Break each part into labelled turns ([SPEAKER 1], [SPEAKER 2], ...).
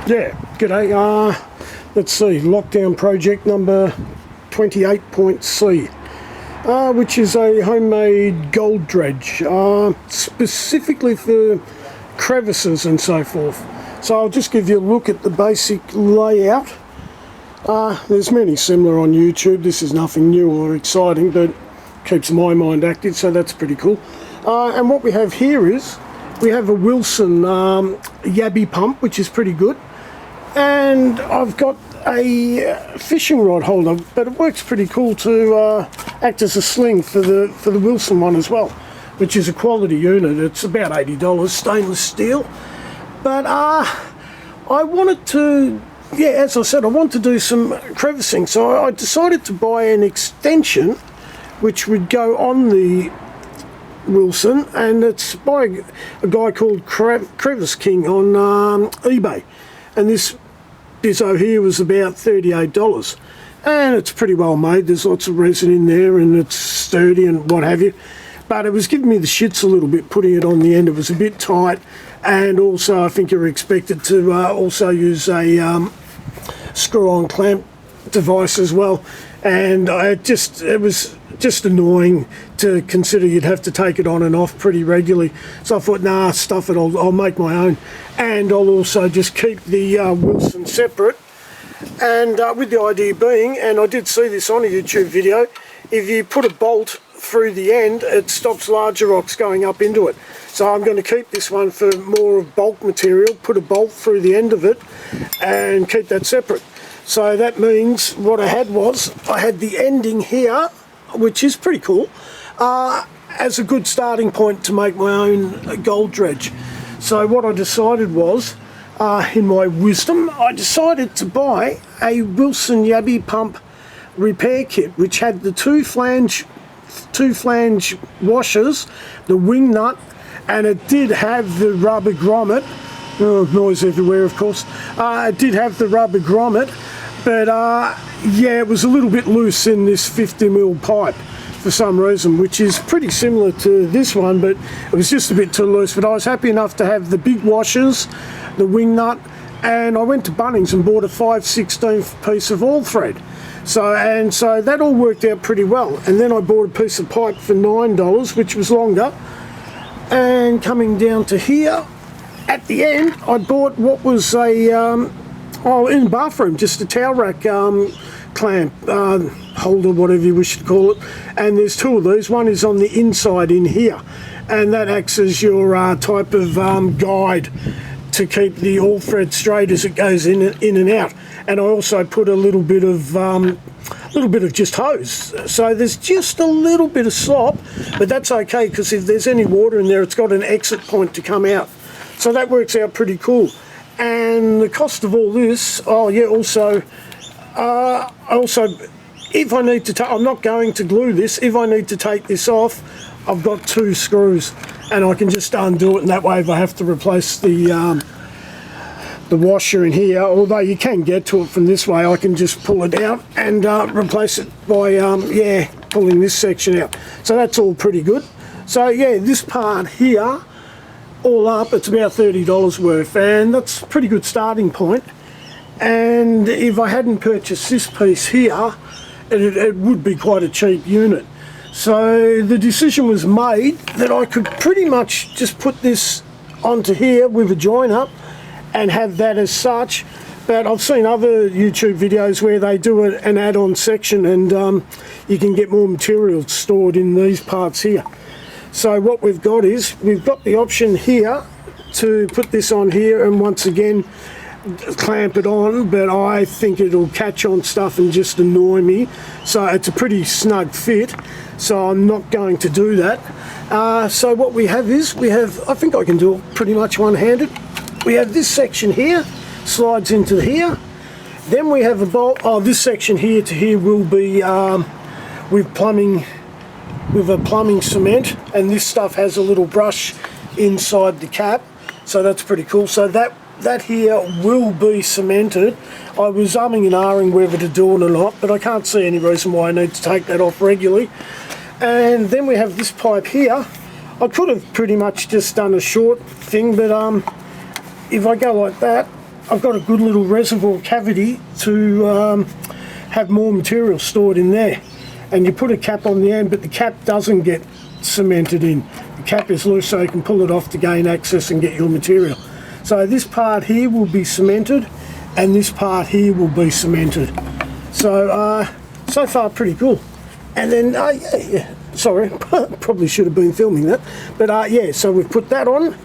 [SPEAKER 1] Yeah, g'day. Let's see, lockdown project number 28.C, which is a homemade gold dredge, specifically for crevices and so forth. So I'll just give you a look at the basic layout. There's many similar on YouTube. This is nothing new or exciting, but keeps my mind active, so that's pretty cool. And what we have here is, we have a Wilson Yabby pump, which is pretty good. And I've got a fishing rod holder, but it works pretty cool to act as a sling for the Wilson one as well, which is a quality unit. It's about $80, stainless steel. But I wanted to, yeah, as I said, I want to do some crevicing, so I decided to buy an extension which would go on the Wilson, and it's by a guy called Crevice King on eBay, and this bizzo here was about $38, and it's pretty well made. There's lots of resin in there and it's sturdy and what have you, but it was giving me the shits a little bit putting it on the end. It was a bit tight, and also I think you're expected to also use a screw-on clamp device as well, and it was just annoying to consider you'd have to take it on and off pretty regularly. So I thought, nah, stuff it, I'll make my own, and I'll also just keep the Wilson separate. And with the idea being, and I did see this on a YouTube video, if you put a bolt through the end, it stops larger rocks going up into it. So I'm going to keep this one for more bulk material, put a bolt through the end of it and keep that separate. So that means what I had was, I had the ending here, which is pretty cool, as a good starting point to make my own gold dredge. So what I decided was, in my wisdom, I decided to buy a Wilson Yabby pump repair kit, which had the two flange washers, the wing nut, and it did have the rubber grommet. Oh, noise everywhere, of course. It did have the rubber grommet, but yeah, it was a little bit loose in this 50mm pipe for some reason, which is pretty similar to this one, but it was just a bit too loose. But I was happy enough to have the big washers, the wing nut, and I went to Bunnings and bought a 5/16 piece of all thread. So that all worked out pretty well. And then I bought a piece of pipe for $9, which was longer. And coming down to here, at the end, I bought what was a in the bathroom, just a towel rack clamp holder, whatever you wish to call it. And there's two of these. One is on the inside in here, and that acts as your type of guide to keep the all thread straight as it goes in and out. And I also put a little bit of just hose. So there's just a little bit of slop, but that's okay, because if there's any water in there, it's got an exit point to come out. So that works out pretty cool. And the cost of all this, oh yeah, also, if I need to I'm not going to glue this. If I need to take this off, I've got 2 screws, and I can just undo it, and that way if I have to replace the washer in here, although you can get to it from this way, I can just pull it out and replace it by yeah, pulling this section out. So that's all pretty good. So yeah, this part here, all up, it's about $30 worth, and that's a pretty good starting point. And if I hadn't purchased this piece here, it would be quite a cheap unit. So the decision was made that I could pretty much just put this onto here with a join up and have that as such. But I've seen other YouTube videos where they do an add-on section, and you can get more material stored in these parts here. So what we've got is, we've got the option here to put this on here and once again clamp it on, but I think it'll catch on stuff and just annoy me. So it's a pretty snug fit, so I'm not going to do that. So what we have is, I think I can do it pretty much one-handed. We have this section here, slides into here. Then we have a bolt, this section here to here will be with a plumbing cement, and this stuff has a little brush inside the cap, so that's pretty cool. So that here will be cemented. I was umming and ahhing whether to do it or not, but I can't see any reason why I need to take that off regularly. And then we have this pipe here. I could have pretty much just done a short thing, but if I go like that, I've got a good little reservoir cavity to have more material stored in there. And you put a cap on the end, but the cap doesn't get cemented in. The cap is loose so you can pull it off to gain access and get your material. So this part here will be cemented and this part here will be cemented. So so far pretty cool. And then sorry, probably should have been filming that, but yeah, so we've put that on.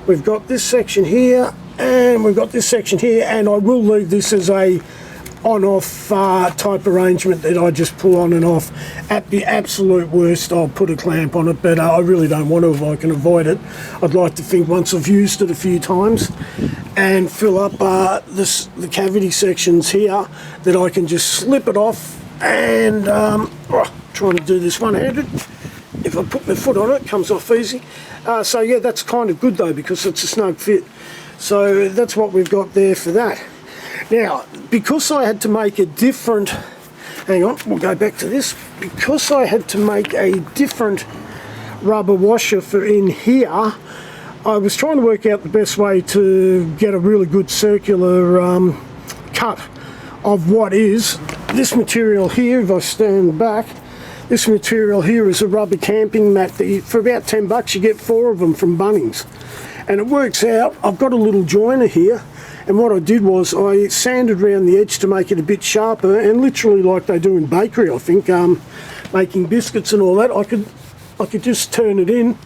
[SPEAKER 1] We've got this section here and we've got this section here, and I will leave this as a on-off type arrangement that I just pull on and off. At the absolute worst, I'll put a clamp on it, but I really don't want to if I can avoid it. I'd like to think once I've used it a few times and fill up the cavity sections here, that I can just slip it off and trying to do this one-handed. If I put my foot on it, it comes off easy. So yeah, that's kind of good though, because it's a snug fit. So that's what we've got there for that. Now, because I had to make a different, hang on, we'll go back to this. Because I had to make a different rubber washer for in here, I was trying to work out the best way to get a really good circular cut of what is this material here. If I stand back, this material here is a rubber camping mat that for about $10 you get 4 of them from Bunnings. And it works out, I've got a little joiner here, and what I did was I sanded around the edge to make it a bit sharper, and literally like they do in bakery, I think, making biscuits and all that, I could just turn it in.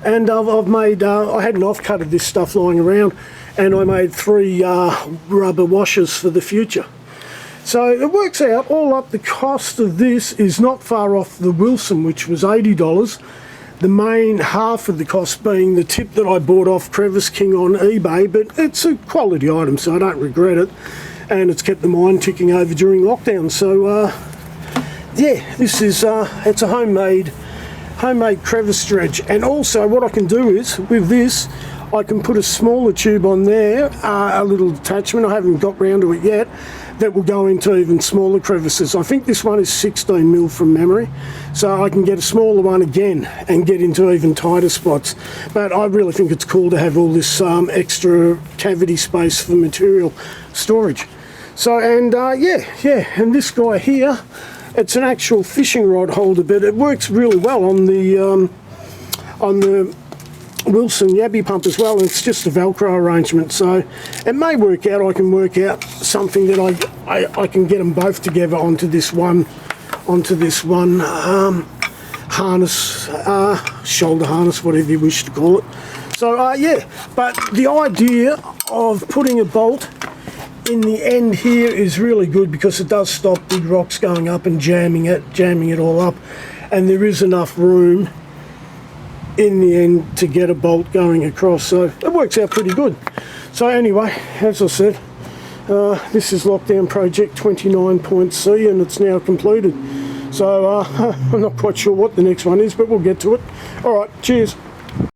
[SPEAKER 1] And I've made, I had an offcut of this stuff lying around, and I made 3 rubber washers for the future. So it works out, all up, the cost of this is not far off the Wilson, which was $80. The main half of the cost being the tip that I bought off Crevice King on eBay, but it's a quality item, so I don't regret it. And it's kept the mind ticking over during lockdown. So yeah, this is it's a homemade crevice dredge. And also what I can do is, with this, I can put a smaller tube on there, a little attachment, I haven't got round to it yet, that will go into even smaller crevices. I think this one is 16mm from memory, so I can get a smaller one again and get into even tighter spots. But I really think it's cool to have all this extra cavity space for material storage. So, and yeah, and this guy here, it's an actual fishing rod holder, but it works really well on the Wilson Yabby pump as well, and it's just a Velcro arrangement, so it may work out. I can work out something that I can get them both together onto this one harness, shoulder harness, whatever you wish to call it. So yeah, but the idea of putting a bolt in the end here is really good, because it does stop big rocks going up and jamming it all up, and there is enough room in the end to get a bolt going across, so it works out pretty good. So anyway, as I said, this is Lockdown Project 29.C, and it's now completed. So I'm not quite sure what the next one is, but we'll get to it. Alright, cheers.